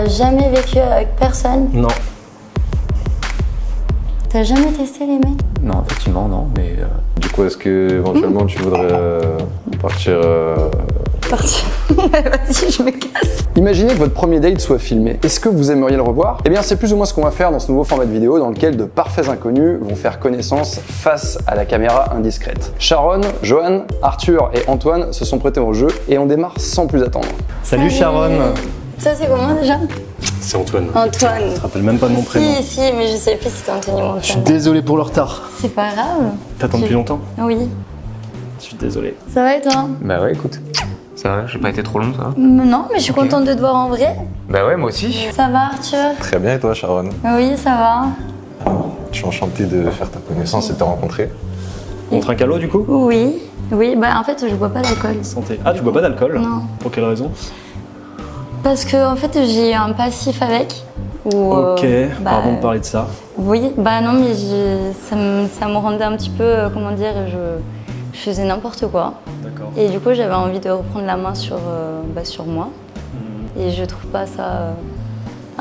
T'as jamais vécu avec personne? Non. T'as jamais testé les mecs? Non, effectivement, non, mais... Du coup, est-ce que éventuellement tu voudrais partir Parti. Vas-y, je me casse. Imaginez que votre premier date soit filmé. Est-ce que vous aimeriez le revoir? Eh bien, c'est plus ou moins ce qu'on va faire dans ce nouveau format de vidéo dans lequel de parfaits inconnus vont faire connaissance face à la caméra indiscrète. Sharon, Johan, Arthur et Antoine se sont prêtés au jeu et on démarre sans plus attendre. Salut Sharon. Ça, c'est comment déjà? C'est Antoine. Antoine. Je te rappelle même pas de mon prénom. Si, mais je sais plus si c'était Anthony ou Antoine. Je suis désolé pour le retard. C'est pas grave. T'attends depuis longtemps? Oui. Je suis désolé. Ça va et toi? Bah ouais, écoute. Ça va, j'ai pas été trop long, ça va? Non, mais je suis contente de te voir en vrai. Bah ouais, moi aussi. Ça va, Arthur? Très bien, et toi, Sharon? Oui, ça va. Je suis enchanté de faire ta connaissance et de te rencontrer. On trinque à l'eau du coup? Oui. Oui, bah en fait, je bois pas d'alcool. Santé. Ah, tu bois pas d'alcool? Non. Pour quelle raison? Parce que en fait, j'ai un passif avec. Où, Ok, pardon de parler de ça. Oui, bah non, mais ça me rendait un petit peu, comment dire, je faisais n'importe quoi. D'accord. Et du coup, j'avais envie de reprendre la main sur moi. Et je trouve pas ça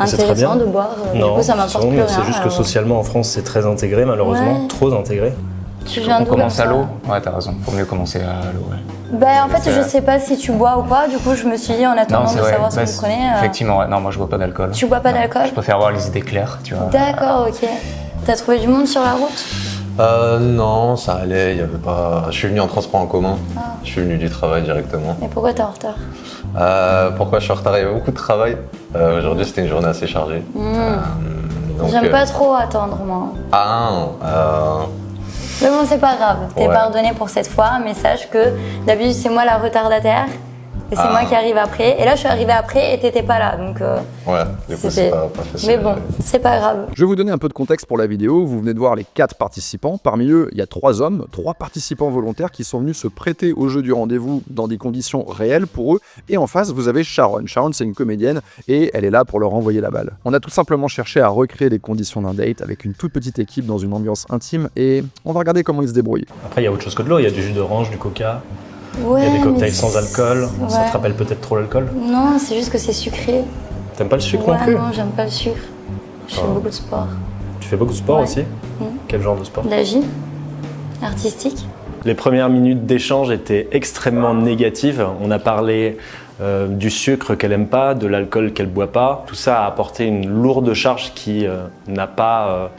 C'est très intéressant bien. de boire. Du Non, coup, ça m'apporte sûrement, plus mais rien. c'est juste que alors. socialement en France c'est très intégré, malheureusement, Ouais. trop intégré. Tu viens On d'où commence comme à ça? l'eau? Ouais, t'as raison. Faut mieux commencer à l'eau, ouais. Ben, en fait, C'est je vrai. sais pas si tu bois ou pas. Du coup, je me suis dit, en attendant de savoir ce Bah, que vous prenez. Effectivement, ouais. Non, moi je bois pas d'alcool. Tu bois pas Non. d'alcool? Je préfère avoir les idées claires, tu vois. D'accord, ok. T'as trouvé du monde sur la route? Non, ça allait, il y avait pas... Je suis venu en transport en commun. Je suis venu du travail directement. Et pourquoi t'es en retard? Pourquoi je suis en retard? Il y avait beaucoup de travail. Aujourd'hui, c'était une journée assez chargée. Donc, J'aime pas trop attendre, moi. Mais bon, c'est pas grave. T'es Ouais. pardonné pour cette fois, mais sache que d'habitude, c'est moi la retardataire. Et c'est moi qui arrive après. Et là, je suis arrivée après et t'étais pas là. Donc, ouais, du coup, c'est pas facile. Mais bon, c'est pas grave. Je vais vous donner un peu de contexte pour la vidéo. Vous venez de voir les 4 participants. Parmi eux, il y a 3 hommes, 3 participants volontaires qui sont venus se prêter au jeu du rendez-vous dans des conditions réelles pour eux. Et en face, vous avez Sharon. Sharon, c'est une comédienne et elle est là pour leur envoyer la balle. On a tout simplement cherché à recréer les conditions d'un date avec une toute petite équipe dans une ambiance intime et on va regarder comment ils se débrouillent. Après il y a autre chose que de l'eau, il y a du jus d'orange, du coca, Ouais, il y a des mais cocktails sans alcool, ça Ouais. te rappelle peut-être trop l'alcool? Non, c'est juste que c'est sucré. T'aimes pas le sucre Ouais, non plus? non, j'aime pas le sucre. Je fais beaucoup de sport. Tu fais beaucoup de sport Ouais. aussi? Quel genre de sport? De la gym artistique. Les premières minutes d'échange étaient extrêmement négatives. On a parlé du sucre qu'elle aime pas, de l'alcool qu'elle boit pas. Tout ça a apporté une lourde charge qui n'a pas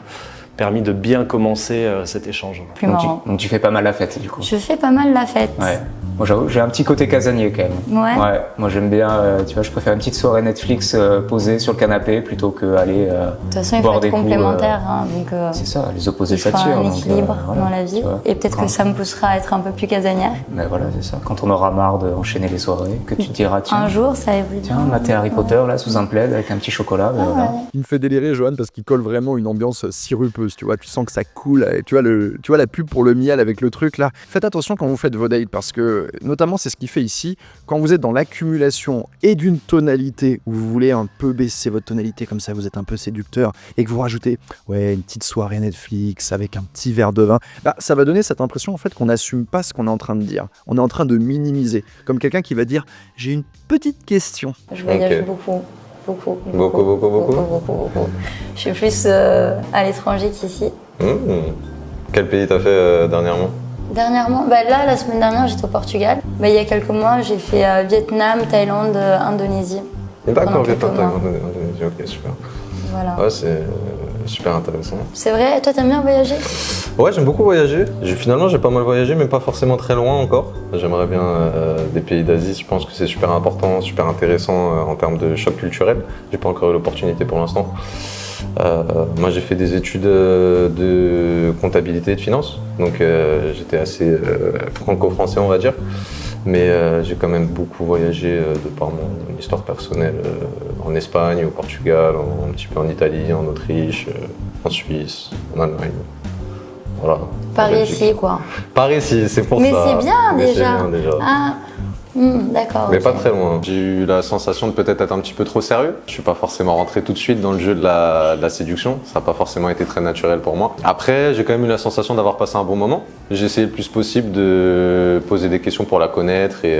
permis de bien commencer cet échange. Plus Donc marrant. donc tu fais pas mal la fête, du coup. Je fais pas mal la fête. Ouais. Moi j'avoue, j'ai un petit côté casanier quand même. Ouais. Moi j'aime bien, tu vois, je préfère une petite soirée Netflix posée sur le canapé plutôt que aller De toute façon, il faut boire être des coups. complémentaire. Hein, donc, C'est ça, les opposés il faut s'attirent. un donc, équilibre voilà, dans la vie. tu vois. Et peut-être que ça me poussera à être un peu plus casanière. Mais voilà, c'est ça. Quand on aura marre d'enchaîner les soirées, que tu te diras, tiens, Un jour, ça évolue. tiens, mater Harry Potter là sous un plaid avec un petit chocolat, ben voilà. Il me fait délirer, Johan, parce qu'il colle vraiment une ambiance sirupeuse, tu vois. Tu sens que ça coule, et tu vois la pub pour le miel avec le truc là. Faites attention quand vous faites vos dates, parce que, notamment, c'est ce qu'il fait ici, quand vous êtes dans l'accumulation et d'une tonalité où vous voulez un peu baisser votre tonalité, comme ça vous êtes un peu séducteur, et que vous rajoutez, ouais, une petite soirée Netflix avec un petit verre de vin, bah, ça va donner cette impression en fait qu'on n'assume pas ce qu'on est en train de dire. On est en train de minimiser, comme quelqu'un qui va dire, j'ai une petite question. Je voyage Ok. beaucoup. Beaucoup. Beaucoup. Je suis plus à l'étranger qu'ici. Quel pays t'as fait dernièrement? Dernièrement, bah là, la semaine dernière, j'étais au Portugal. Bah, il y a quelques mois, j'ai fait Vietnam, Thaïlande, Indonésie. D'accord, Pendant Vietnam, quelques mois. Indonésie, ok, super. Voilà. Ouais, c'est super intéressant. C'est vrai, toi, t'aimes bien voyager? Ouais, j'aime beaucoup voyager. Finalement, j'ai pas mal voyagé, mais pas forcément très loin encore. J'aimerais bien des pays d'Asie. Je pense que c'est super important, super intéressant en termes de choc culturel. J'ai pas encore eu l'opportunité pour l'instant. Moi, j'ai fait des études de comptabilité et de finance, donc j'étais assez franco-français, on va dire. Mais j'ai quand même beaucoup voyagé de par mon histoire personnelle en Espagne, au Portugal, un petit peu en Italie, en Autriche, en Suisse, en Allemagne. Voilà. Par En Belgique. ici, quoi. Par ici, c'est pour Mais ça. c'est bien Mais déjà. c'est bien, déjà. Ah, d'accord. Mais ok. pas très loin. J'ai eu la sensation de peut-être être un petit peu trop sérieux. Je suis pas forcément rentré tout de suite dans le jeu de la séduction. Ça n'a pas forcément été très naturel pour moi. Après, j'ai quand même eu la sensation d'avoir passé un bon moment. J'ai essayé le plus possible de poser des questions pour la connaître et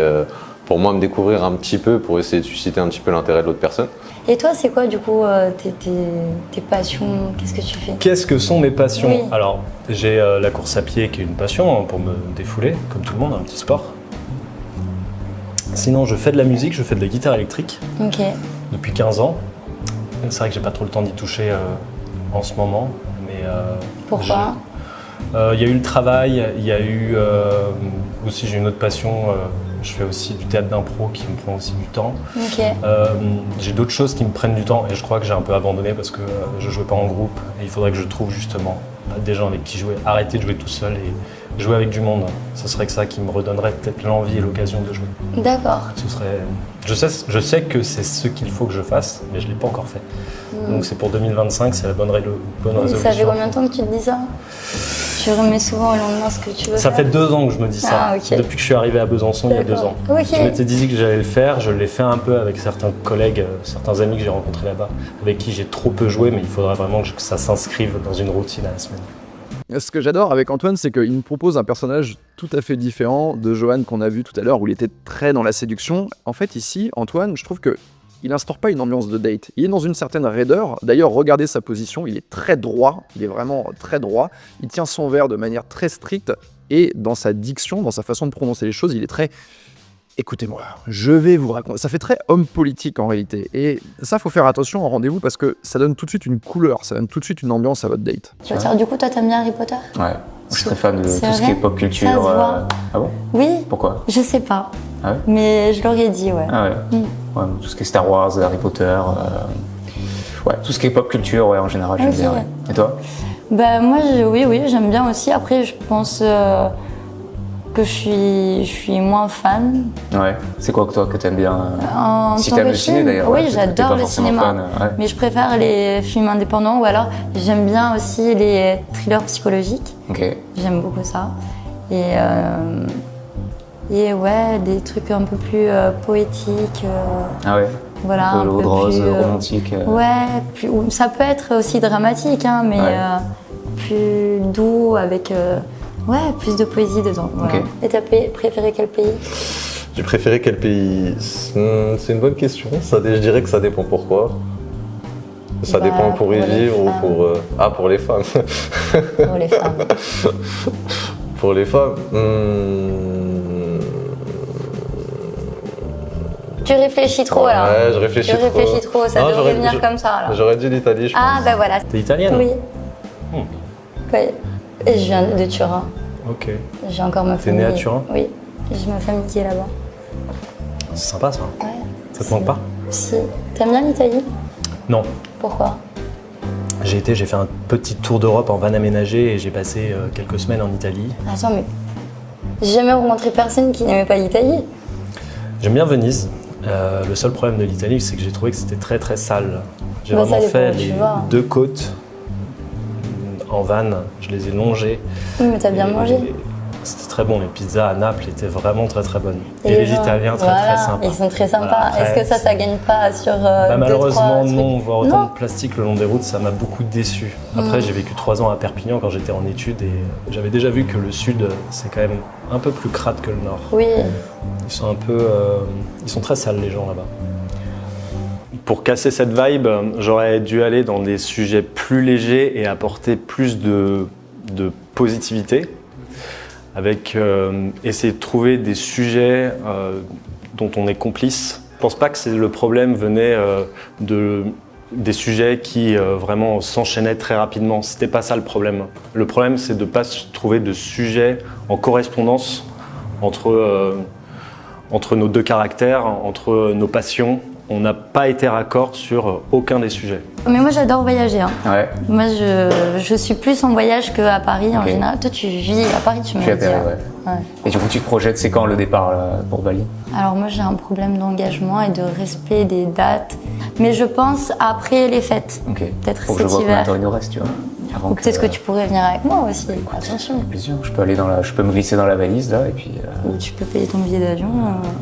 pour moi me découvrir un petit peu, pour essayer de susciter un petit peu l'intérêt de l'autre personne. Et toi, c'est quoi du coup tes passions? Qu'est-ce que tu fais? Qu'est-ce que sont mes passions? Oui. Alors, j'ai la course à pied qui est une passion pour me défouler, comme tout le monde, un petit sport. Sinon, je fais de la musique, je fais de la guitare électrique Ok. depuis 15 ans. C'est vrai que j'ai pas trop le temps d'y toucher en ce moment. Mais, Pourquoi? il y a eu le travail, il y a eu aussi, j'ai une autre passion. Je fais aussi du théâtre d'impro qui me prend aussi du temps. Ok. J'ai d'autres choses qui me prennent du temps et je crois que j'ai un peu abandonné parce que je jouais pas en groupe et il faudrait que je trouve justement des gens avec qui jouer. Arrêter de jouer tout seul et jouer avec du monde. Ce serait que ça qui me redonnerait peut-être l'envie et l'occasion de jouer. D'accord. Ce serait... je sais que c'est ce qu'il faut que je fasse, mais je l'ai pas encore fait. Donc c'est pour 2025, c'est la bonne résolution. Ça fait combien de temps que tu te dis ça? Tu remets souvent au lendemain ce que tu veux Ça faire? fait 2 ans que je me dis ça. Ah, ok. Depuis que je suis arrivé à Besançon il y a 2 ans. Ok. Je m'étais dit que j'allais le faire, je l'ai fait un peu avec certains collègues, certains amis que j'ai rencontrés là-bas, avec qui j'ai trop peu joué, mais il faudra vraiment que ça s'inscrive dans une routine à la semaine. Ce que j'adore avec Antoine, c'est qu'il nous propose un personnage tout à fait différent de Johan qu'on a vu tout à l'heure, où il était très dans la séduction. En fait, ici, Antoine, je trouve que il instaure pas une ambiance de date. Il est dans une certaine raideur. D'ailleurs, regardez sa position, il est très droit. Il est vraiment très droit. Il tient son verre de manière très stricte. Et dans sa diction, dans sa façon de prononcer les choses, il est très... Écoutez-moi, je vais vous raconter. Ça fait très homme politique en réalité. Et ça, faut faire attention en rendez-vous parce que ça donne tout de suite une couleur, ça donne tout de suite une ambiance à votre date. Tu veux dire, du coup, toi, t'aimes bien Harry Potter? Ouais. Je suis très fan de tout C'est ce qui vrai est pop culture. Ça se voit. Ah bon? Oui. Pourquoi? Je sais pas. Ah ouais? Mais je l'aurais dit, ouais. Ah ouais. Ouais, tout ce qui est Star Wars, Harry Potter. Ouais, tout ce qui est pop culture, ouais, en général, j'aime Ok. bien. Ouais. Et toi? Bah, moi, oui, j'aime bien aussi. Après, je pense que je suis moins fan. Ouais. C'est quoi que toi que t'aimes bien? Si tant t'aimes que le ciné film, d'ailleurs. oui, ouais, peut-être que t'es j'adore pas le forcément cinéma. fan, ouais. Mais je préfère les films indépendants ou alors j'aime bien aussi les thrillers psychologiques. Ok. J'aime beaucoup ça. Et ouais, des trucs un peu plus poétiques. Ah ouais. Voilà, un peu l'eau de rose, plus, romantique. Ouais, ou ça peut être aussi dramatique, hein, mais Ouais. plus doux, avec ouais, plus de poésie dedans. Voilà. Ok. Et t'as préféré quel pays? J'ai préféré quel pays? C'est une bonne question. Je dirais que ça dépend pourquoi. Ça Bah, dépend pour y pour les vivre ou femmes. pour... Ah, pour les femmes. Pour les femmes. Pour les femmes, Tu réfléchis trop là. Ouais, je réfléchis Tu trop. réfléchis trop, ça Non, devrait venir comme ça là. J'aurais dit l'Italie, je pense. Ah bah voilà. T'es italienne? Oui. Hmm. Ouais. Et je viens de Turin. Ok. J'ai encore ma T'es famille. née à Turin? Oui. J'ai ma famille qui est là-bas. C'est sympa ça. Ouais. Ça te manque pas? Si. T'aimes bien l'Italie? Non. Pourquoi? J'ai fait un petit tour d'Europe en van aménagé et j'ai passé quelques semaines en Italie. Attends, mais j'ai jamais rencontré personne qui n'aimait pas l'Italie. J'aime bien Venise. Le seul problème de l'Italie, c'est que j'ai trouvé que c'était très très sale. J'ai Bah, ça vraiment dépend fait où tu les vas. 2 côtes en van. Je les ai longées. Oui, mais t'as bien Et- mangé. C'était très bon. Les pizzas à Naples étaient vraiment très très bonnes. Et, les gens, Italiens très voilà, très sympas. Ils sont très sympas. Voilà, après, Est-ce que ça gagne pas sur Bah, deux, malheureusement trois non, trucs voir autant Non. de plastique le long des routes, ça m'a beaucoup déçu. Après j'ai vécu 3 ans à Perpignan quand j'étais en études et j'avais déjà vu que le sud c'est quand même un peu plus crade que le nord. Oui. Ils sont un peu, ils sont très sales les gens là-bas. Pour casser cette vibe, j'aurais dû aller dans des sujets plus légers et apporter plus de positivité, avec essayer de trouver des sujets dont on est complice. Je pense pas que le problème venait des sujets qui vraiment s'enchaînaient très rapidement. C'était pas ça le problème. Le problème, c'est de pas trouver de sujets en correspondance entre nos 2 caractères, entre nos passions. On n'a pas été raccord sur aucun des sujets. Mais moi j'adore voyager. Hein. Ouais. Moi je suis plus en voyage qu'à Paris en Ok. général. Toi tu vis à Paris, tu Je m'as suis à dit. Paris, hein. ouais. Ouais. Et du coup, tu te projettes, c'est quand le départ là, pour Bali? Alors moi j'ai un problème d'engagement et de respect des dates. Mais je pense après les fêtes. Ok. Peut-être Faut que je cet vois combien de hiver. temps il nous reste, tu vois. Avant Ou peut-être que tu pourrais venir avec moi aussi. Attention. Avec plaisir. Je peux aller je peux me glisser dans la valise là et puis. Ou tu peux payer ton billet d'avion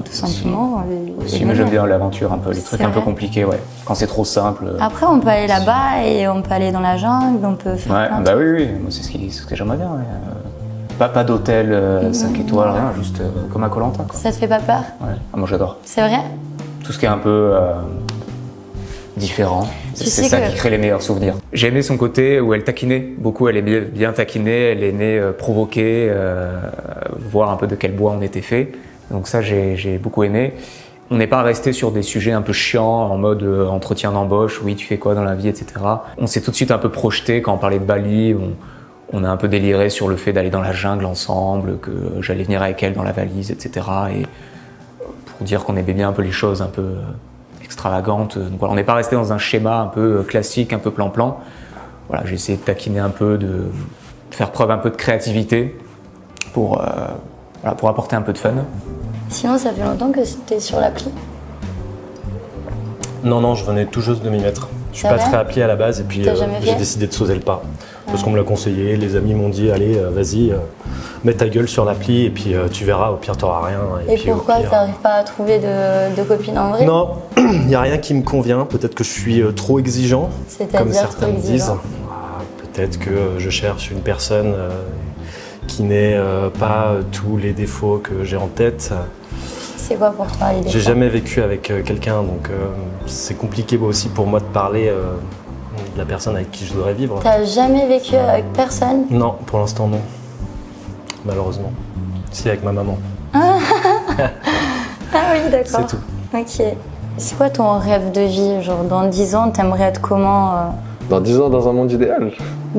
tout simplement. et Si, mais venir. j'aime bien l'aventure un peu, les trucs C'est un peu vrai. compliqués, ouais. Quand c'est trop simple. Après on peut aller là-bas et on peut aller dans la jungle, on peut faire Ouais, plein de bah trucs. oui, moi c'est ce que j'aimerais bien. Ouais. Pas d'hôtel 5 étoiles, rien, juste comme à Koh Lanta. Ça te fait pas peur? Ouais. Ah, moi j'adore. C'est vrai? Tout ce qui est un peu différent, Tu c'est sais ça que- qui crée les meilleurs souvenirs. J'ai aimé son côté où elle taquinait beaucoup, elle aimait bien taquiner, elle aimait provoquer, voir un peu de quel bois on était fait. Donc ça j'ai beaucoup aimé. On n'est pas resté sur des sujets un peu chiants en mode entretien d'embauche, oui tu fais quoi dans la vie, etc. On s'est tout de suite un peu projeté quand on parlait de Bali, on a un peu déliré sur le fait d'aller dans la jungle ensemble, que j'allais venir avec elle dans la valise, etc. Et pour dire qu'on aimait bien un peu les choses un peu extravagantes. Donc voilà, on n'est pas resté dans un schéma un peu classique, un peu plan-plan. Voilà, j'ai essayé de taquiner un peu, de faire preuve un peu de créativité pour apporter un peu de fun. Sinon, ça fait longtemps que t'es sur l'appli. Non, je venais tout juste de m'y mettre. Je suis C'est pas vrai? très appli à la base et puis T'as jamais j'ai fait? décidé de sauter le pas. Parce qu'on me l'a conseillé, les amis m'ont dit allez, vas-y, mets ta gueule sur l'appli et puis tu verras, au pire t'auras rien. Et puis, au pourquoi pire- t'arrives pas à trouver de copine en vrai? Non, il n'y a rien qui me convient. Peut-être que je suis trop exigeant, C'est-à-dire comme certains trop me disent. exigeant. Ah, peut-être que je cherche une personne qui n'ait pas tous les défauts que j'ai en tête. C'est quoi pour toi les J'ai défauts? jamais vécu avec quelqu'un, donc c'est compliqué aussi pour moi de parler de la personne avec qui je voudrais vivre. T'as jamais vécu avec personne? Non, pour l'instant non. Malheureusement. Si, avec ma maman. Ah oui, d'accord. C'est tout. Ok. C'est quoi ton rêve de vie? Genre, dans 10 ans, t'aimerais être comment? Dans 10 ans, dans un monde idéal.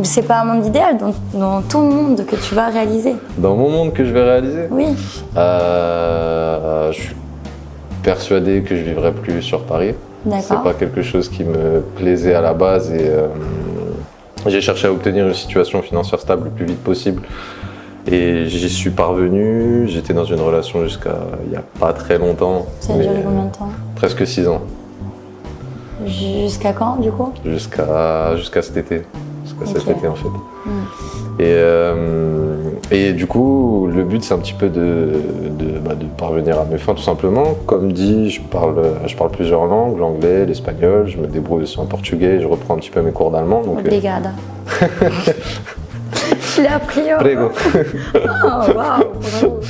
C'est pas un monde idéal, dans ton monde que tu vas réaliser. Dans mon monde que je vais réaliser, Oui. je suis persuadé que je vivrai plus sur Paris. C'est D'accord. pas quelque chose qui me plaisait à la base et j'ai cherché à obtenir une situation financière stable le plus vite possible. Et j'y suis parvenu. J'étais dans une relation jusqu'à il y a pas très longtemps. Ça a mais duré combien de temps? presque 6 ans. Jusqu'à quand, du coup? Jusqu'à cet été. Jusqu'à cet Ok. été en fait. Et du coup, le but c'est un petit peu de parvenir à mes fins tout simplement. Comme dit, je parle plusieurs langues, l'anglais, l'espagnol, je me débrouille aussi en portugais, je reprends un petit peu mes cours d'allemand. Donc, Obrigada. Je l'ai appris. Oh, Prego. waouh, bravo.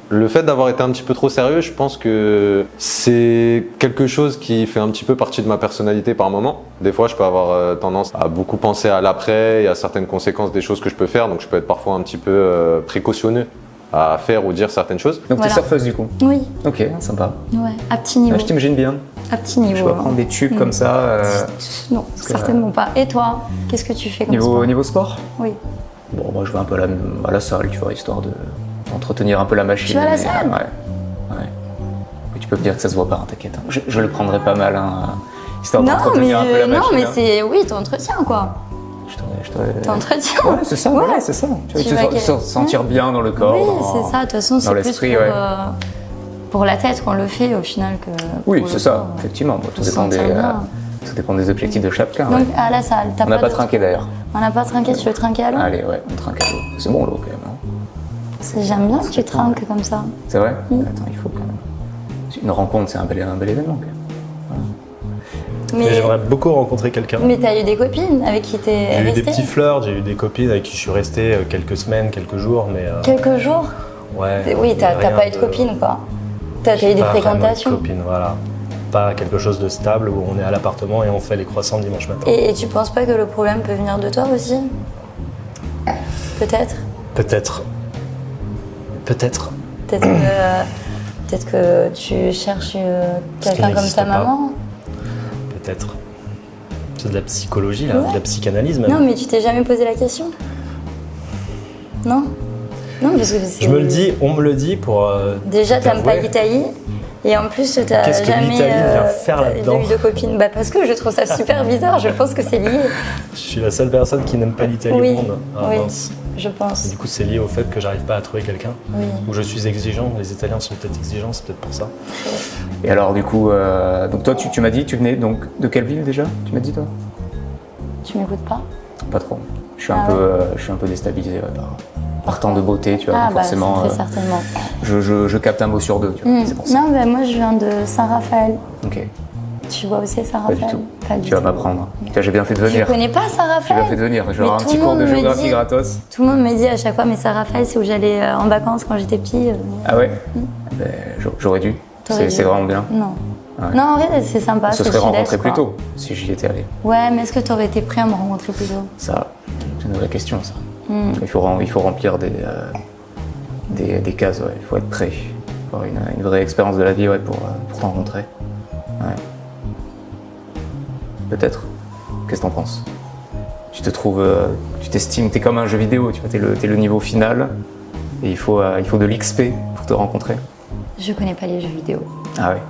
Le fait d'avoir été un petit peu trop sérieux, je pense que c'est quelque chose qui fait un petit peu partie de ma personnalité par moment. Des fois, je peux avoir tendance à beaucoup penser à l'après et à certaines conséquences des choses que je peux faire, donc je peux être parfois un petit peu précautionneux à faire ou dire certaines choses. Donc Voilà. t'es surfeuse du coup. Oui, Ok, sympa. ouais, à petit niveau. Ah, je t'imagine bien. À petit niveau. Je vais prendre des tubes comme ça. Non, certainement pas. Et toi, qu'est-ce que tu fais comme sport? Niveau sport. Oui. Bon, moi je vais un peu à la salle, tu vois, histoire d'entretenir un peu la machine. Tu vas à la Mais, salle? Ouais. Oui, tu peux me dire que ça se voit pas, hein, t'inquiète. Hein. Je le prendrai pas mal, hein, histoire Non, mais, d'entretenir un peu la non, machine. mais hein. c'est. Oui, t'entretiens quoi. T'entretiens. Ouais, c'est ça, ouais, c'est ça. Tu Tu vas vas te quel- sentir bien dans le corps. Oui, dans- c'est ça. De toute façon, c'est plus l'esprit, pour, ouais. pour la tête qu'on le fait au final que. Oui, pour c'est le ça, corps. effectivement. Bon, Faut se sentir bien. tout dépend des objectifs de chacun. Donc ouais. à la salle, t'as On n'a pas d'autres- trinqué d'ailleurs. On n'a pas trinqué, tu veux trinquer à l'eau? Allez, ouais, on trinque à l'eau. C'est bon l'eau quand même. Hein. J'aime bien que tu trinques comme ça. C'est vrai Attends, il faut quand même. Une rencontre, c'est un bel événement. Quand même. Mais j'aimerais beaucoup rencontrer quelqu'un. Mais t'as eu des copines avec qui t'es J'ai eu resté? des petits flirts, j'ai eu des copines avec qui je suis resté quelques semaines, quelques jours, mais Quelques jours? ouais. Oui, t'as rien pas eu de copine quoi. T'as eu des Pas vraiment de fréquentations. copine, voilà. Pas quelque chose de stable où on est à l'appartement et on fait les croissants dimanche matin. Et tu penses pas que le problème peut venir de toi aussi? Peut-être. Peut-être. Peut-être. Peut-être que tu cherches quelqu'un comme n'existe ta pas. maman. Peut-être. C'est de la psychologie, là, de la psychanalyse même. Non, mais tu t'es jamais posé la question? Non? Non, parce que c'est... Je me le dis, on me le dit pour. Déjà, t'aimes pas t'avouer. l'Italie. Et en plus, t'as Qu'est-ce que jamais l'Italie vient faire là-dedans eu de copine. Bah parce que je trouve ça super bizarre. Je pense que c'est lié. Je suis la seule personne qui n'aime pas l'Italie Oui, au monde. Ah, oui, mince. je pense. Et du coup, c'est lié au fait que j'arrive pas à trouver quelqu'un. Oui. Où je suis exigeant. Les Italiens sont peut-être exigeants, c'est peut-être pour ça. Et alors, du coup, donc toi, tu m'as dit, tu venais donc de quelle ville déjà? Tu m'as dit, toi? Tu m'écoutes pas? Pas trop. Je suis Ah un peu déstabilisé ouais, par tant de beauté, tu vois. Ah donc bah forcément, très certainement. je capte un mot sur deux, tu vois. C'est pour ça. Non, bah moi je viens de Saint-Raphaël. Ok. Tu vois où c'est Saint Pas du Raphaël? tout. Pas du Tu vas tout. m'apprendre. Tiens, j'ai bien fait de Tu venir. connais pas Saint J'ai Raphaël? bien fait de venir. J'aurai Mais un tout petit le cours de monde me géographie dit- gratos. Tout le monde me dit à chaque fois, mais Saint Raphaël, c'est où j'allais en vacances quand j'étais petite. Ah ouais Ben, j'aurais dû. T'aurais dû. C'est vraiment bien. Non. Ouais. Non, en vrai, c'est sympa. On se c'est serait sud-est, rencontrés plus quoi. tôt si j'y étais allé. Ouais, mais est-ce que t'aurais été prêt à me rencontrer plus tôt? Ça, c'est une vraie question, ça. Hmm. Il faut remplir des cases, ouais. Il faut être prêt. Il faut avoir une vraie expérience de la vie, ouais, pour te rencontrer. Ouais. Peut-être. Qu'est-ce que t'en penses? Tu te trouves, tu t'estimes, t'es comme un jeu vidéo, tu vois, t'es le niveau final et il faut de l'XP pour te rencontrer. Je connais pas les jeux vidéo. Ah ouais.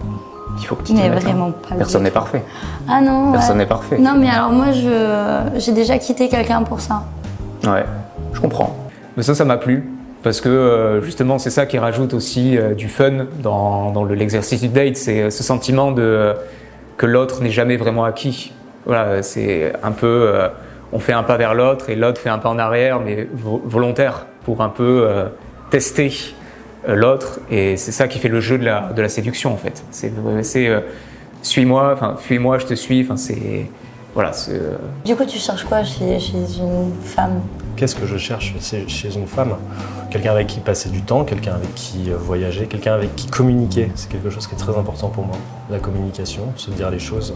Il faut que tu t'y Mais mettes, hein. vraiment pas. Personne n'est parfait. Ah non. Personne ouais. n'est parfait. Non, mais alors moi, j'ai déjà quitté quelqu'un pour ça. Ouais, je comprends. Mais ça m'a plu. Parce que justement, c'est ça qui rajoute aussi du fun dans l'exercice du date. C'est ce sentiment que l'autre n'est jamais vraiment acquis. Voilà, c'est un peu. On fait un pas vers l'autre et l'autre fait un pas en arrière, mais volontaire, pour un peu tester l'autre. Et c'est ça qui fait le jeu de la séduction, en fait. C'est suis-moi, enfin, fuis-moi, je te suis. Enfin, c'est. Voilà. Du coup, tu cherches quoi chez une femme? Qu'est-ce que je cherche chez une femme? Quelqu'un avec qui passer du temps, quelqu'un avec qui voyager, quelqu'un avec qui communiquer. C'est quelque chose qui est très important pour moi. La communication, se dire les choses.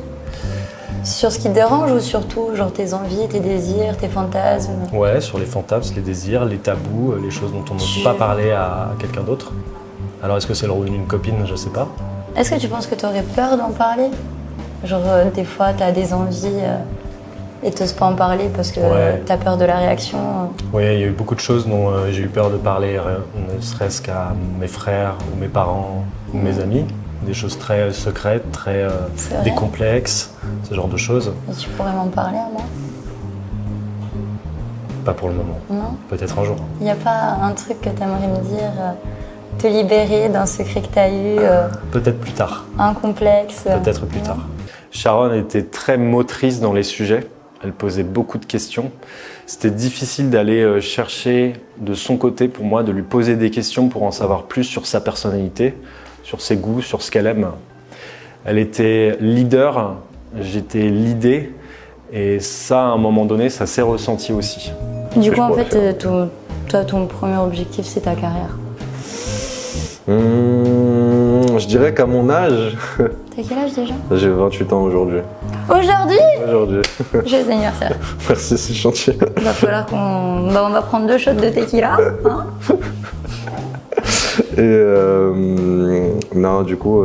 Sur ce qui te dérange ou surtout, genre tes envies, tes désirs, tes fantasmes? Ouais, sur les fantasmes, les désirs, les tabous, les choses dont on n'ose pas parler à quelqu'un d'autre. Alors est-ce que c'est le rôle d'une copine? Je sais pas. Est-ce que tu penses que tu aurais peur d'en parler? Genre, des fois, tu as des envies et t'oses pas en parler parce que Ouais. tu as peur de la réaction. Oui, il y a eu beaucoup de choses dont j'ai eu peur de parler, ne serait-ce qu'à mes frères ou mes parents ou mes amis. Des choses très secrètes, très C'est vrai. des complexes, ce genre de choses. Et tu pourrais m'en parler à moi? Pas pour le moment. Non? Peut-être un jour. Il n'y a pas un truc que tu aimerais me dire, te libérer d'un secret que tu as eu, Peut-être plus tard. un complexe? Peut-être plus tard. Sharon était très motrice dans les sujets. Elle posait beaucoup de questions. C'était difficile d'aller chercher de son côté pour moi, de lui poser des questions pour en savoir plus sur sa personnalité, sur ses goûts, sur ce qu'elle aime. Elle était leader, j'étais leadé. Et ça, à un moment donné, ça s'est ressenti aussi. Du que coup, je en pourrais fait, toi, ton premier objectif, c'est ta carrière. Je dirais qu'à mon âge, T'as quel âge déjà? j'ai 28 ans aujourd'hui. Aujourd'hui? Aujourd'hui. Joyeux anniversaire. Merci, c'est gentil. Il va falloir qu'on... Bah, on va prendre 2 shots de tequila. Hein. Et non, du coup,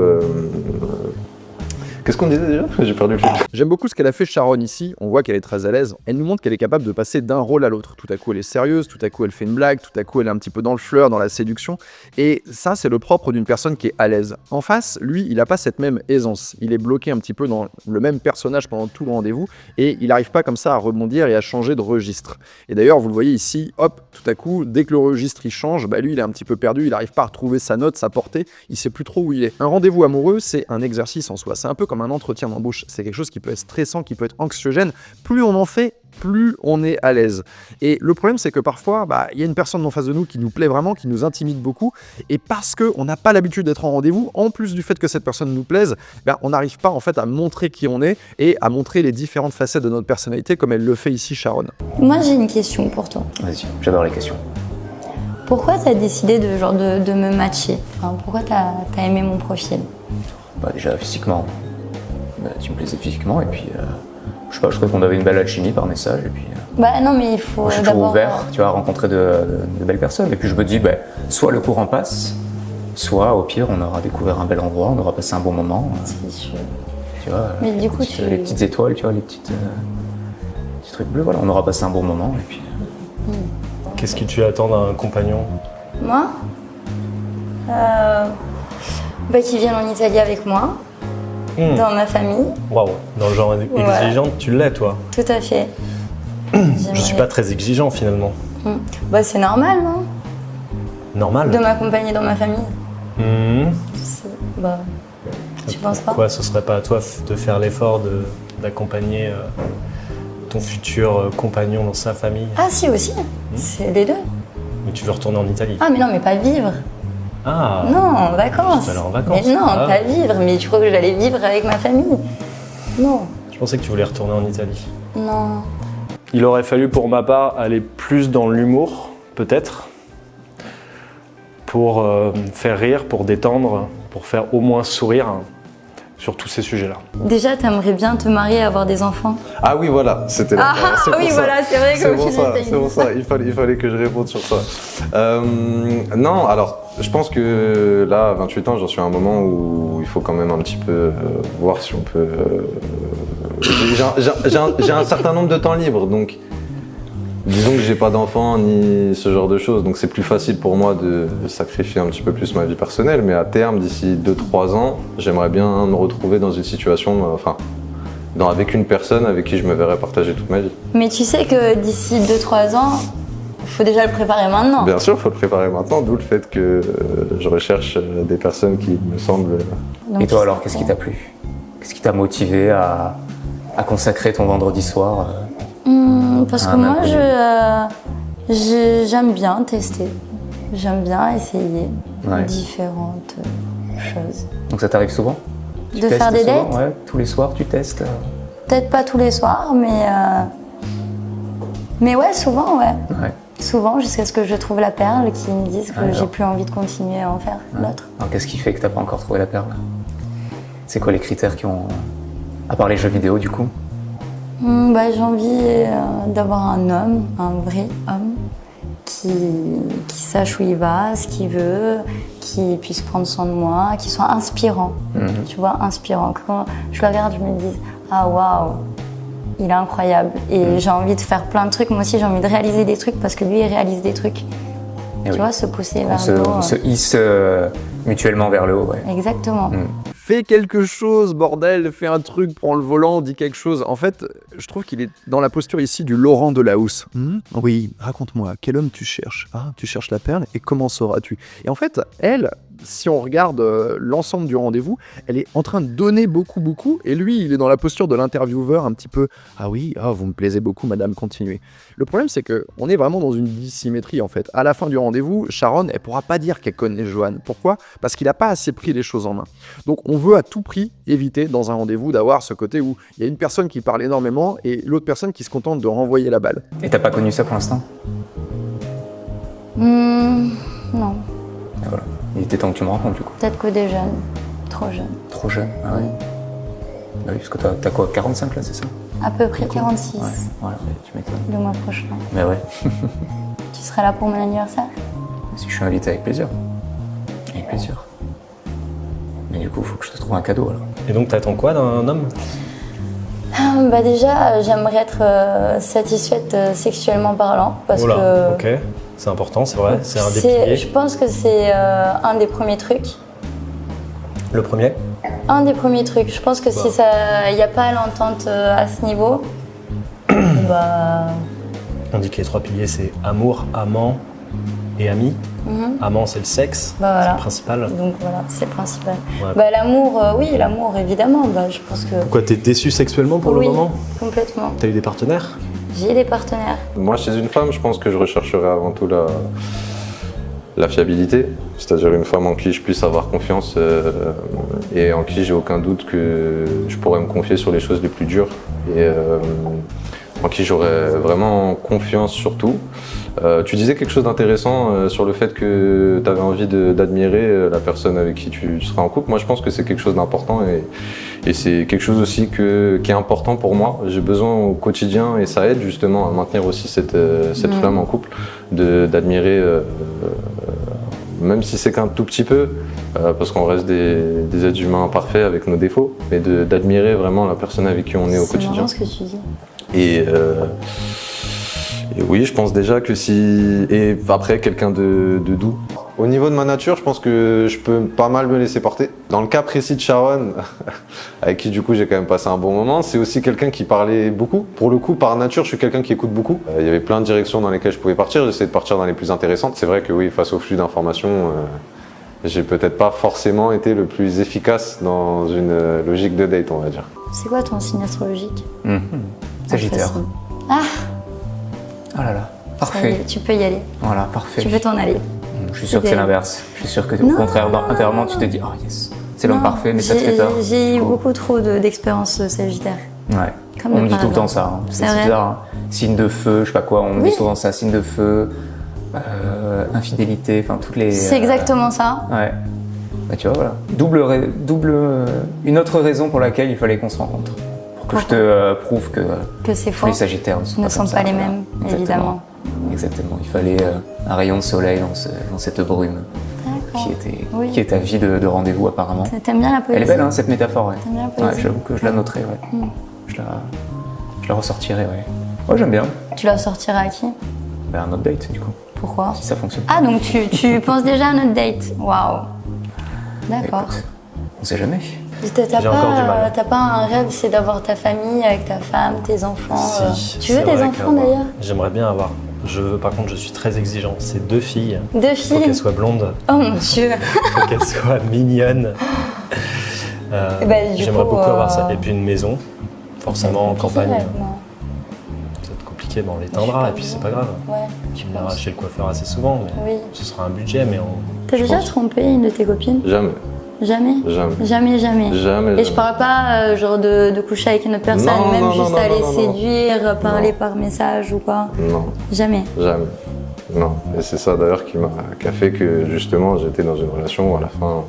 qu'est-ce qu'on disait déjà? J'ai perdu le fil. J'aime beaucoup ce qu'elle a fait Sharon ici, on voit qu'elle est très à l'aise. Elle nous montre qu'elle est capable de passer d'un rôle à l'autre. Tout à coup elle est sérieuse, tout à coup elle fait une blague, tout à coup elle est un petit peu dans le flirt, dans la séduction. Et ça c'est le propre d'une personne qui est à l'aise. En face, lui, il n'a pas cette même aisance. Il est bloqué un petit peu dans le même personnage pendant tout le rendez-vous et il n'arrive pas comme ça à rebondir et à changer de registre. Et d'ailleurs, vous le voyez ici, hop, tout à coup, dès que le registre il change, bah lui il est un petit peu perdu, il n'arrive pas à retrouver sa note, sa portée, il sait plus trop où il est. Un rendez-vous amoureux, c'est un exercice en soi. C'est un peu comme un entretien d'embauche. C'est quelque chose qui peut être stressant, qui peut être anxiogène. Plus on en fait, plus on est à l'aise. Et le problème, c'est que parfois, il y a une personne en face de nous qui nous plaît vraiment, qui nous intimide beaucoup, et parce qu'on n'a pas l'habitude d'être en rendez-vous, en plus du fait que cette personne nous plaise, on n'arrive pas en fait à montrer qui on est et à montrer les différentes facettes de notre personnalité comme elle le fait ici Sharon. Moi, j'ai une question pour toi. Vas-y, j'adore les questions. Pourquoi t'as décidé de me matcher? Enfin, pourquoi t'as aimé mon profil? Bah, déjà physiquement. Bah, tu me plaisais physiquement et puis je sais pas, je trouvais qu'on avait une belle alchimie par message et puis Bah non, mais il faut moi, je suis toujours d'abord... ouvert, tu vois, à rencontrer de belles personnes et puis je me dis soit le courant passe, soit au pire on aura découvert un bel endroit, on aura passé un bon moment, C'est sûr. tu vois. Mais du coup, les petites étoiles, tu vois, les petits trucs bleus, voilà, on aura passé un bon moment et puis Qu'est-ce que tu attends d'un compagnon? Moi Qu'il vienne en Italie avec moi, dans ma famille. Waouh, dans le genre exigeant, tu l'es toi. Tout à fait. Je suis pas très exigeant finalement. C'est normal, non? Normal. De m'accompagner dans ma famille. Mhm. Tu penses pas? Pourquoi ce serait pas à toi de faire l'effort d'accompagner ton futur compagnon dans sa famille? Ah si, aussi. C'est les deux. Mais tu veux retourner en Italie? Ah mais non, mais pas vivre. Ah. Non, en vacances. Tu vas aller en vacances. Mais non, Ah. pas vivre. Mais tu crois que j'allais vivre avec ma famille? Non, Je pensais que tu voulais retourner en Italie. non. Il aurait fallu pour ma part aller plus dans l'humour, peut-être, pour faire rire, pour détendre, pour faire au moins sourire sur tous ces sujets-là. Déjà, t'aimerais bien te marier et avoir des enfants? Ah oui, voilà, c'était Ah c'est pour oui, ça. voilà, c'est vrai que C'est au pour final, ça, ça c'est pour ça. Il fallait que je réponde sur ça. Non, alors, je pense que là, à 28 ans, j'en suis à un moment où il faut quand même un petit peu voir si on peut... J'ai un certain nombre de temps libre, donc disons que j'ai pas d'enfant ni ce genre de choses, donc c'est plus facile pour moi de sacrifier un petit peu plus ma vie personnelle, mais à terme, d'ici 2-3 ans, j'aimerais bien me retrouver dans une situation, avec une personne avec qui je me verrais partager toute ma vie. Mais tu sais que d'ici 2-3 ans, il faut déjà le préparer maintenant. Bien sûr, il faut le préparer maintenant, d'où le fait que je recherche des personnes qui me semblent... Donc, Et toi alors, qu'est-ce qui t'a plu? Qu'est-ce qui t'a motivé à consacrer ton vendredi soir Parce que un moi, inconnu. j'aime bien tester. J'aime bien essayer Ouais. différentes choses. Donc ça t'arrive souvent? Tu De testes faire des souvent? dates? Ouais, tous les soirs tu testes Peut-être pas tous les soirs, mais ouais, souvent, ouais. Ouais. Souvent, jusqu'à ce que je trouve la perle qui me dise que Alors. j'ai plus envie de continuer à en faire l'autre. Alors qu'est-ce qui fait que t'as pas encore trouvé la perle? C'est quoi les critères qui ont... À part les jeux vidéo du coup? J'ai envie d'avoir un homme, un vrai homme, qui sache où il va, ce qu'il veut, qui puisse prendre soin de moi, qui soit inspirant. Tu vois, inspirant. Quand je le regarde, je me dis « Ah, waouh, il est incroyable !» Et j'ai envie de faire plein de trucs. Moi aussi, j'ai envie de réaliser des trucs parce que lui, il réalise des trucs. Eh Tu oui. vois, se pousser On vers se, le haut. on se hisse mutuellement vers le haut, ouais. Exactement. Fais quelque chose, bordel, fais un truc, prends le volant, dis quelque chose. En fait, je trouve qu'il est dans la posture ici du Laurent Delahousse. Oui, raconte-moi, quel homme tu cherches? Ah, tu cherches la perle, et comment sauras-tu? Et en fait, elle, si on regarde l'ensemble du rendez-vous, elle est en train de donner beaucoup, et lui, il est dans la posture de l'intervieweur, un petit peu « Ah oui, vous me plaisez beaucoup, madame, continuez ». Le problème, c'est qu'on est vraiment dans une dissymétrie, en fait. À la fin du rendez-vous, Sharon, elle pourra pas dire qu'elle connaît Johan. Pourquoi? Parce qu'il a pas assez pris les choses en main. Donc, on veut à tout prix éviter, dans un rendez-vous, d'avoir ce côté où il y a une personne qui parle énormément et l'autre personne qui se contente de renvoyer la balle. Et t'as pas connu ça pour l'instant? Non, Et voilà. Il était temps que tu me rencontres du coup. peut-être que des jeunes, trop jeunes. Trop jeune, ah ouais. Bah oui, parce que t'as quoi, 45 là, c'est ça? À peu près 46 Ouais, voilà, mais tu m'étonnes. le mois prochain. Mais ouais, Tu seras là pour mon anniversaire? si je suis invité, avec plaisir. Avec plaisir. Mais du coup, faut que je te trouve un cadeau alors. Et donc t'attends quoi d'un homme? Déjà, j'aimerais être satisfaite sexuellement parlant parce Oula, que ok, c'est important, c'est vrai, c'est un des piliers. je pense que c'est un des premiers trucs. Le premier? Un des premiers trucs. Je pense que si il n'y a pas l'entente à ce niveau, bah, On dit que les trois piliers c'est amour, amant et ami. Amant c'est le sexe, Bah voilà. c'est le principal. donc voilà, c'est le principal. Ouais. Bah, l'amour, oui, l'amour évidemment. Bah, je pense que Pourquoi t'es déçu sexuellement pour oui, le moment? complètement. T'as eu des partenaires? J'ai des partenaires. Moi, chez une femme, je pense que je rechercherais avant tout la fiabilité, c'est-à-dire une femme en qui je puisse avoir confiance et en qui j'ai aucun doute que je pourrais me confier sur les choses les plus dures et en qui j'aurais vraiment confiance surtout. Tu disais quelque chose d'intéressant sur le fait que tu avais envie d'admirer la personne avec qui tu seras en couple. Moi, je pense que c'est quelque chose d'important et c'est quelque chose aussi qui est important pour moi. J'ai besoin au quotidien et ça aide justement à maintenir aussi cette flamme en couple, d'admirer, même si c'est qu'un tout petit peu, parce qu'on reste des êtres humains imparfaits avec nos défauts, mais d'admirer vraiment la personne avec qui on est au C'est quotidien. marrant ce que tu dis. Et oui, je pense déjà que et après, quelqu'un de doux. Au niveau de ma nature, je pense que je peux pas mal me laisser porter. Dans le cas précis de Sharon, avec qui du coup j'ai quand même passé un bon moment, c'est aussi quelqu'un qui parlait beaucoup. Pour le coup, par nature, je suis quelqu'un qui écoute beaucoup. Il y avait plein de directions dans lesquelles je pouvais partir, j'essayais de partir dans les plus intéressantes. C'est vrai que oui, face au flux d'informations, j'ai peut-être pas forcément été le plus efficace dans une logique de date, on va dire. C'est quoi ton signe astrologique? Sagittaire. Ah, Oh là là, ça y est, parfait. tu peux y aller. Voilà, parfait. Tu peux t'en aller. Je suis sûr que c'est l'inverse. Je suis sûr que au Non. contraire, intérieurement, tu te dis, oh yes. c'est l'homme Non, parfait, mais ça te fait peur. J'ai eu Cool. beaucoup trop d'expériences sagittaire. Ouais. Comme On de me dit par tout le temps hasard. ça. Hein. C'est C'est vrai. bizarre. Hein. Signe de feu, je sais pas quoi, on me Oui. dit souvent ça. Signe de feu, infidélité, enfin toutes les. C'est exactement ça. Ouais. Bah, tu vois, voilà. Une autre raison pour laquelle il fallait qu'on se rencontre. Pour que je te prouve que Que c'est tous faux. les Sagittaires Ne comme sont ça, pas les voilà. mêmes, Exactement. évidemment. Exactement. Il fallait un rayon de soleil dans cette brume D'accord. Oui. qui est ta vie de rendez-vous apparemment. T'aimes bien la poésie? Elle est belle, hein, cette métaphore, ouais. T'aimes bien la Ouais, poésie? j'avoue que je la noterai, ouais. Je la ressortirai, ouais. Ouais, j'aime bien. Tu la sortiras à qui? Ben, un autre date, du coup, Pourquoi? si ça fonctionne. Ah, donc tu penses déjà à notre date? Waouh. D'accord. Écoute, on sait jamais. J'ai encore du mal. T'as pas un rêve, c'est d'avoir ta famille avec ta femme, tes enfants? Si, Tu veux c'est des vrai enfants qu'avoir- d'ailleurs? J'aimerais bien avoir. Par contre, je suis très exigeant. C'est 2 filles. Deux Il faut qu'elles filles? soient blondes. Oh mon Dieu. Il faut qu'elles soient mignonnes. Eh ben, du J'aimerais coup, beaucoup avoir ça. Et puis une maison, forcément en campagne. Ouais, non. C'est peut-être compliqué, mais on l'éteindra et puis c'est pas grave. Ouais, tu On ira penses. chez le coiffeur assez souvent, mais Oui. ce sera un budget, mais T'as déjà trompé une de tes copines? Jamais. Jamais? Jamais. Jamais, jamais. Jamais. Et je parle pas genre de coucher avec une autre personne, Non, même non, juste non, aller non, non, non. séduire, parler Non. par message ou quoi. Non, Jamais. jamais. Non. Et c'est ça d'ailleurs qui a fait que justement j'étais dans une relation où à la fin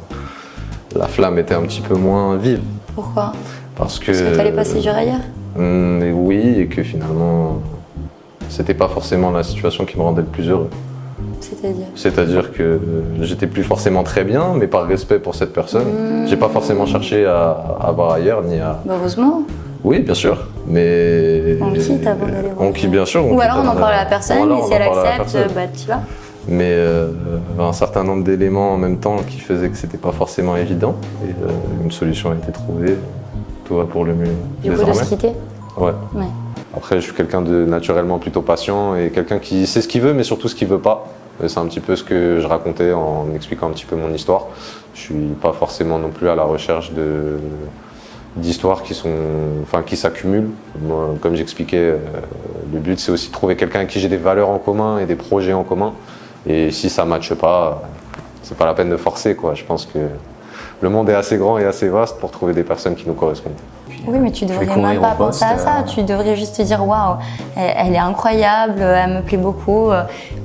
la flamme était un petit peu moins vive. Pourquoi? Parce que. Parce que t'allais passer dur ailleurs? Et oui, et que finalement c'était pas forcément la situation qui me rendait le plus heureux. C'est-à-dire? C'est-à-dire que j'étais plus forcément très bien, mais par respect pour cette personne, j'ai pas forcément cherché à voir ailleurs ni à. Bah, heureusement. Oui, bien sûr, mais. On quitte avant d'aller voir. On quitte, bien sûr. Ou quitte alors on en avant parle à la d'aller- personne, Ou alors et on si en elle parle à la accepte, personne. bah tu vas. Mais un certain nombre d'éléments en même temps qui faisaient que c'était pas forcément évident. Et une solution a été trouvée. Tout va pour le mieux Du coup, de désormais. se quitter? Ouais. Ouais. Après, je suis quelqu'un de naturellement plutôt patient et quelqu'un qui sait ce qu'il veut, mais surtout ce qu'il veut pas. Et c'est un petit peu ce que je racontais en expliquant un petit peu mon histoire. Je suis pas forcément non plus à la recherche d'histoires qui s'accumulent. Moi, comme j'expliquais, le but c'est aussi de trouver quelqu'un avec qui j'ai des valeurs en commun et des projets en commun. Et si ça ne matche pas, c'est pas la peine de forcer, quoi. Je pense que le monde est assez grand et assez vaste pour trouver des personnes qui nous correspondent. Oui, mais tu Je vais devrais courir même pas au poste, penser à ça. Tu devrais juste te dire waouh, elle est incroyable, elle me plaît beaucoup.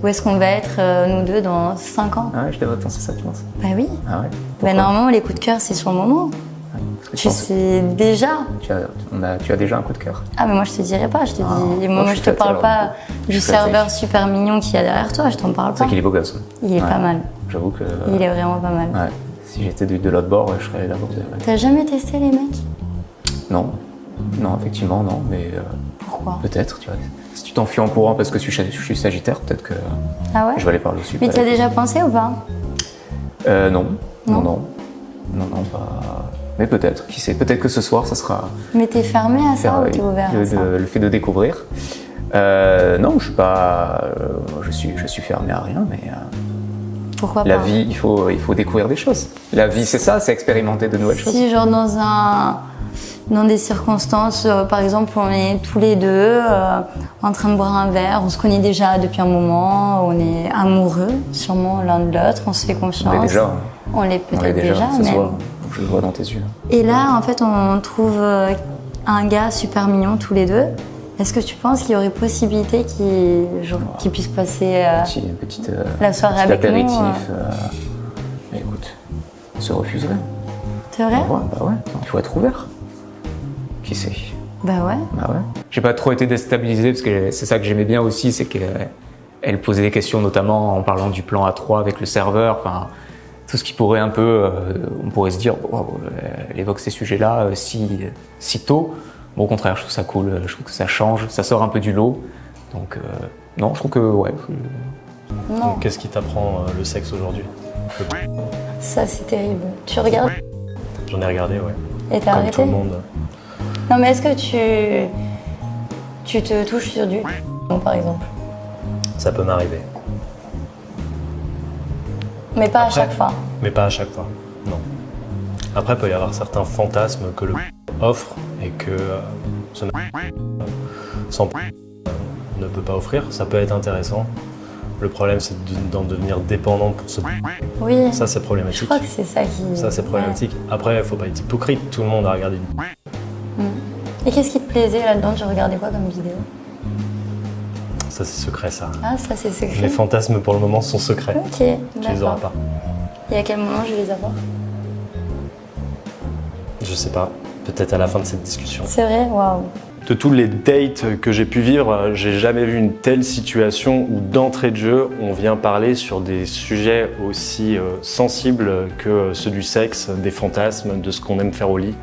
Où est-ce qu'on va être, nous deux, dans 5 ans? Ah ouais, je devrais penser ça, tu penses? Bah oui. Ah ouais? Bah, Pourquoi? normalement, les coups de cœur, c'est sur le moment. Parce que Tu sais déjà. tu as déjà un coup de cœur. Ah, mais moi, je te dirais pas. Je te dis, moi, moi, je je suis te flatté, parle alors. pas Je du suis flatté. serveur super mignon qu'il y a derrière toi. Je t'en parle C'est pas. vrai qu'il est beau gosse. Il est Ouais. pas mal. J'avoue que. Il est vraiment pas mal. Ouais. Si j'étais de l'autre bord, je serais là-bas. T'as jamais testé les mecs? Non. Non, effectivement, non. Mais Pourquoi? peut-être, tu vois. Si tu t'enfuis en courant parce que je suis Sagittaire, peut-être que Ah ouais? je vais aller par dessus. Mais t'as déjà pensé ou pas? Non. Non. Non, pas. Mais peut-être, qui sait. Peut-être que ce soir, ça sera. Mais t'es fermé à ça ou t'es ouvert à ça? le fait de découvrir. Non, je suis pas. Je suis fermé à rien, mais Pourquoi la pas? vie, il faut découvrir des choses. La vie, c'est ça, c'est expérimenter de nouvelles choses. Si genre dans des circonstances, par exemple, on est tous les deux en train de boire un verre, on se connaît déjà depuis un moment, on est amoureux sûrement l'un de l'autre, on se fait confiance. On l'est déjà. On l'est On peut-être l'est déjà, ça se même. voit. Je le vois dans tes yeux. Et là, en fait, on trouve un gars super mignon tous les deux. Est-ce que tu penses qu'il y aurait possibilité qu'il puisse passer Petite, la soirée petit avec nous apéritif. Mais écoute, on se refuserait. C'est vrai? Bah ouais, il faut être ouvert. Qui sait? Bah ouais. Bah ouais. J'ai pas trop été déstabilisé parce que c'est ça que j'aimais bien aussi, c'est qu'elle posait des questions notamment en parlant du plan A3 avec le serveur, enfin tout ce qui pourrait un peu, on pourrait se dire, wow, elle évoque ces sujets-là si tôt. Bon, au contraire, je trouve ça cool, je trouve que ça change, ça sort un peu du lot. Donc non, je trouve que ouais. Non, qu'est-ce qui t'apprend le sexe aujourd'hui? ça c'est terrible. Tu regardes J'en ai regardé, ouais. et t'as Comme arrêté? tout le monde. Non, mais est-ce que tu te touches sur du par exemple? Ça peut m'arriver. Mais pas à Après. chaque fois. Mais pas à chaque fois, non. Après, il peut y avoir certains fantasmes que le offre et que sans ne peut pas offrir. Ça peut être intéressant. Le problème, c'est d'en devenir dépendant pour se... Oui, Ça, c'est je problématique. crois que c'est ça qui... Ça, c'est problématique. Après, il faut pas être hypocrite. Tout le monde a regardé. Ouais. Et qu'est-ce qui te plaisait là-dedans? Tu regardais quoi comme vidéo? Ça, c'est secret, ça. Ah, ça c'est secret. Les fantasmes, pour le moment, sont secrets. Ok, Tu les auras d'accord. pas. Et à quel moment je vais les avoir? Je sais pas. Peut-être à la fin de cette discussion. C'est vrai? Waouh. De tous les dates que j'ai pu vivre, j'ai jamais vu une telle situation où d'entrée de jeu, on vient parler sur des sujets aussi sensibles que ceux du sexe, des fantasmes, de ce qu'on aime faire au lit.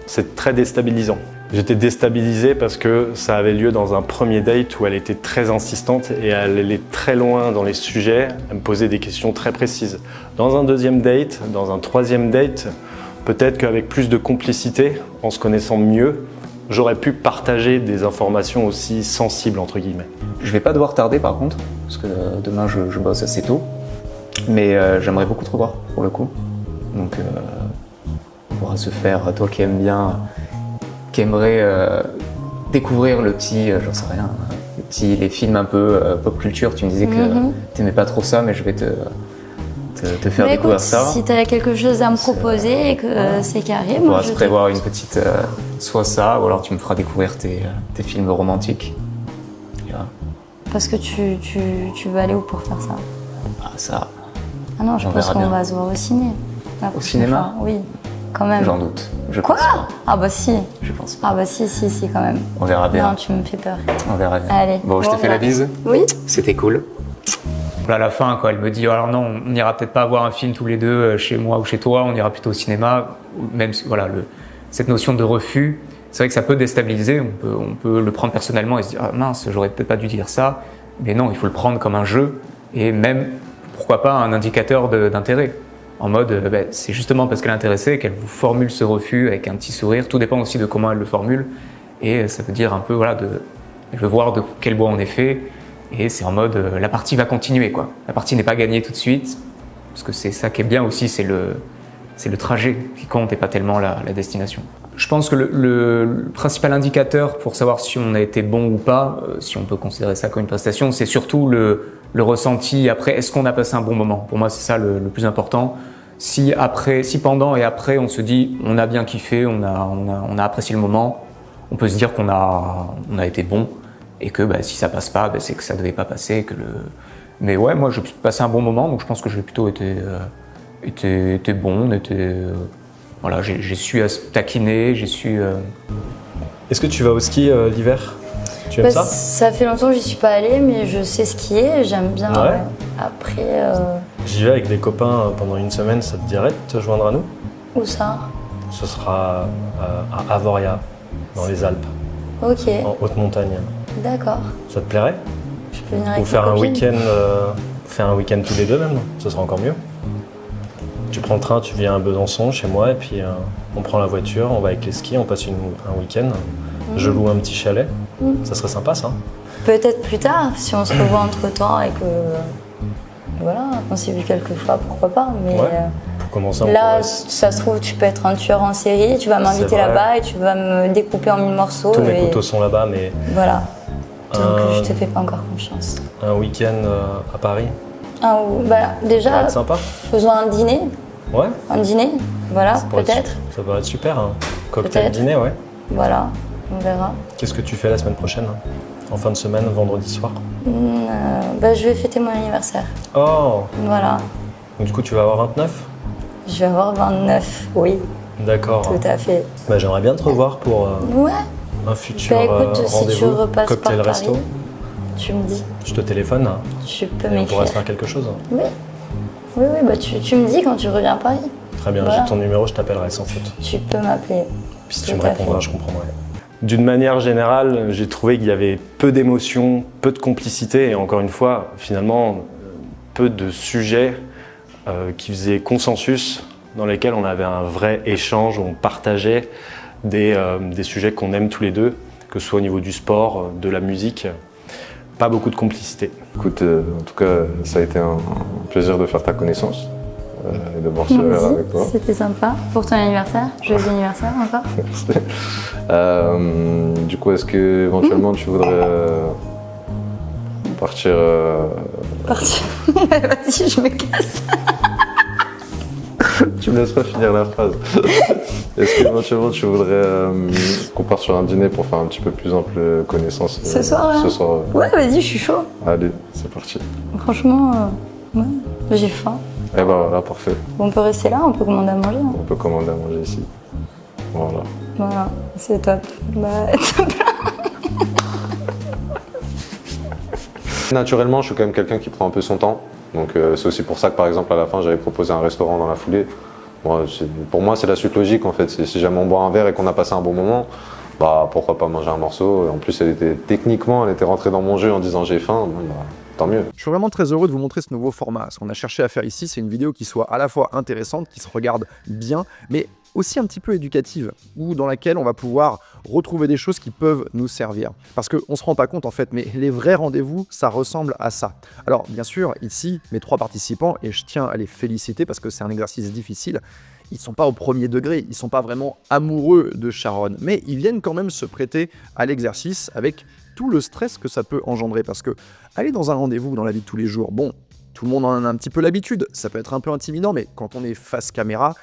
C'est très déstabilisant. J'étais déstabilisé parce que ça avait lieu dans un premier date où elle était très insistante et elle allait très loin dans les sujets, elle me posait des questions très précises. Dans un deuxième date, dans un troisième date, peut-être qu'avec plus de complicité, en se connaissant mieux, j'aurais pu partager des informations aussi sensibles, entre guillemets. Je vais pas devoir tarder par contre, parce que demain je bosse assez tôt. Mais j'aimerais beaucoup te revoir pour le coup. Donc on pourra se faire, toi qui aimes bien, qui aimerais découvrir le petit, j'en sais rien, les films un peu pop culture. Tu me disais que t'aimais pas trop ça, mais je vais te faire Bah découvrir écoute, ça. si t'as quelque chose à me proposer et que c'est carré, On moi pourra je se prévoir une petite, soit ça, ou alors tu me feras découvrir tes films romantiques. Et voilà. Parce que tu veux aller où pour faire ça? Ah ça, Ah non, je On pense verra qu'on bien. va se voir au ciné. la prochaine cinéma fois. Oui, quand même. j'en doute. Je Quoi? pense pas. Ah bah si. Je pense pas. Ah bah si, quand même. On verra bien. Non, tu me fais peur. On verra bien. Allez. Bon, je te fais la bise. Oui. C'était cool. À la fin, quand elle me dit alors non, on n'ira peut-être pas voir un film tous les deux chez moi ou chez toi, on ira plutôt au cinéma. Même si, voilà, cette notion de refus, c'est vrai que ça peut déstabiliser. On peut le prendre personnellement et se dire ah, mince, j'aurais peut-être pas dû dire ça. Mais non, il faut le prendre comme un jeu et même pourquoi pas un indicateur d'intérêt. En mode, c'est justement parce qu'elle est intéressée qu'elle vous formule ce refus avec un petit sourire. Tout dépend aussi de comment elle le formule. Et ça veut dire un peu, voilà, je veux voir de quel bois on est fait. Et c'est en mode, la partie va continuer, quoi. La partie n'est pas gagnée tout de suite. Parce que c'est ça qui est bien aussi, c'est le trajet qui compte et pas tellement la destination. Je pense que le principal indicateur pour savoir si on a été bon ou pas, si on peut considérer ça comme une prestation, c'est surtout le ressenti après. Est-ce qu'on a passé un bon moment? Pour moi, c'est ça le plus important. Si pendant et après, on se dit on a bien kiffé, on a apprécié le moment, on peut se dire qu'on a été bon et que si ça passe pas, c'est que ça devait pas passer. Mais ouais, moi, j'ai passé un bon moment, donc je pense que j'ai plutôt été bon. Voilà, j'ai su taquiner, j'ai su. Est-ce que tu vas au ski l'hiver? Tu aimes ça? Ça fait longtemps que j'y suis pas allée, mais je sais skier, j'aime bien. Ouais. Après, J'y vais avec des copains pendant une semaine, ça te dirait de te joindre à nous? où ça? Ce sera à Avoria, dans les Alpes, Ok, en haute montagne. d'accord. Ça te plairait? Je peux venir avec Ou faire ma un copine. week-end tous les deux même, ce sera encore mieux. Tu prends le train, tu viens à Besançon chez moi et puis on prend la voiture, on va avec les skis, on passe un week-end. Je loue un petit chalet, ça serait sympa ça. Peut-être plus tard, si on se revoit entre temps et que. Voilà, on s'est vu quelques fois, pourquoi pas. Mais Ouais. Pour commencer, on là, pourrait- ça se trouve, tu peux être un tueur en série, tu vas m'inviter C'est vrai. là-bas et tu vas me découper en 1000 morceaux. tous mes et couteaux sont là-bas, mais Voilà. Donc Un- je te fais pas encore confiance. un week-end à Paris, Bah, ça va déjà, être sympa. faisons un dîner. Ouais, Un dîner, voilà, ça pourrait peut-être. ça pourrait être super. Hein. Cocktail Peut-être. dîner, ouais. Voilà, on verra. Qu'est-ce que tu fais la semaine prochaine? En fin de semaine, vendredi soir? Je vais fêter mon anniversaire. Oh, Voilà. donc du coup tu vas avoir 29? Je vais avoir 29, oui, D'accord. tout à fait. Bah, j'aimerais bien te revoir pour Ouais, un futur bah écoute, si tu rendez-vous, repasses cocktail par resto. Paris, tu me dis, Je te téléphone tu peux et on pourra se m'écrire. faire quelque chose. Oui, bah tu me dis quand tu reviens à Paris. Très bien, Voilà. j'ai ton numéro, je t'appellerai sans faute. Tu peux m'appeler. Puis si tu Tout me à répondras, fait. je comprendrai. D'une manière générale, j'ai trouvé qu'il y avait peu d'émotions, peu de complicité et encore une fois, finalement, peu de sujets qui faisaient consensus, dans lesquels on avait un vrai échange, où on partageait des sujets qu'on aime tous les deux, que ce soit au niveau du sport, de la musique. Pas beaucoup de complicité. Écoute, en tout cas, ça a été un plaisir de faire ta connaissance et de boire ce verre avec toi. Merci, c'était sympa. Pour ton anniversaire, joyeux anniversaire encore. Du coup, est-ce que éventuellement tu voudrais Partir. Partir. Vas-y, je me casse. Tu me laisses pas finir la phrase. Est-ce qu'éventuellement tu voudrais qu'on parte sur un dîner pour faire un petit peu plus ample connaissance Ce soir, là Ce soir. Ouais, vas-y, je suis chaud. Allez, c'est parti. Franchement, ouais, j'ai faim. Et bah voilà, parfait. On peut rester là, on peut commander à manger. Hein. On peut commander à manger ici. Voilà. Voilà, c'est top. Bah, Naturellement, je suis quand même quelqu'un qui prend un peu son temps. Donc c'est aussi pour ça que par exemple à la fin j'avais proposé un restaurant dans la foulée. Moi, pour moi c'est la suite logique en fait. Si jamais on boit un verre et qu'on a passé un bon moment, bah pourquoi pas manger un morceau. Et en plus techniquement elle était rentrée dans mon jeu en disant j'ai faim, bon, bah, tant mieux. Je suis vraiment très heureux de vous montrer ce nouveau format. Ce qu'on a cherché à faire ici, c'est une vidéo qui soit à la fois intéressante, qui se regarde bien, mais aussi un petit peu éducative, ou dans laquelle on va pouvoir retrouver des choses qui peuvent nous servir. Parce qu'on ne se rend pas compte en fait, mais les vrais rendez-vous, ça ressemble à ça. Alors bien sûr, ici, mes 3 participants, et je tiens à les féliciter parce que c'est un exercice difficile, ils ne sont pas au premier degré, ils ne sont pas vraiment amoureux de Sharon, mais ils viennent quand même se prêter à l'exercice avec tout le stress que ça peut engendrer. Parce que aller dans un rendez-vous dans la vie de tous les jours, bon, tout le monde en a un petit peu l'habitude, ça peut être un peu intimidant, mais quand on est face caméra,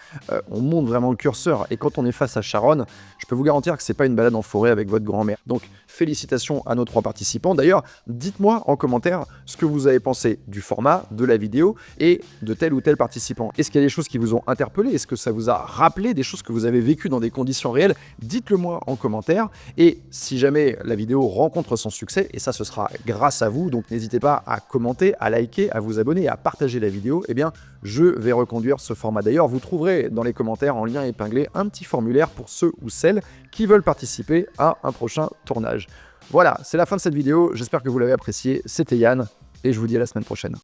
on monte vraiment le curseur. Et quand on est face à Sharon, je peux vous garantir que c'est pas une balade en forêt avec votre grand-mère. Donc félicitations à nos 3 participants. D'ailleurs, dites-moi en commentaire ce que vous avez pensé du format, de la vidéo et de tel ou tel participant. Est-ce qu'il y a des choses qui vous ont interpellé? Est-ce que ça vous a rappelé des choses que vous avez vécues dans des conditions réelles? Dites-le moi en commentaire. Et si jamais la vidéo rencontre son succès, et ça ce sera grâce à vous, donc n'hésitez pas à commenter, à liker, à vous abonner et à partager la vidéo, eh bien je vais reconduire ce format. D'ailleurs, vous trouverez dans les commentaires en lien épinglé un petit formulaire pour ceux ou celles qui veulent participer à un prochain tournage. Voilà, c'est la fin de cette vidéo, j'espère que vous l'avez appréciée, c'était Yann, et je vous dis à la semaine prochaine.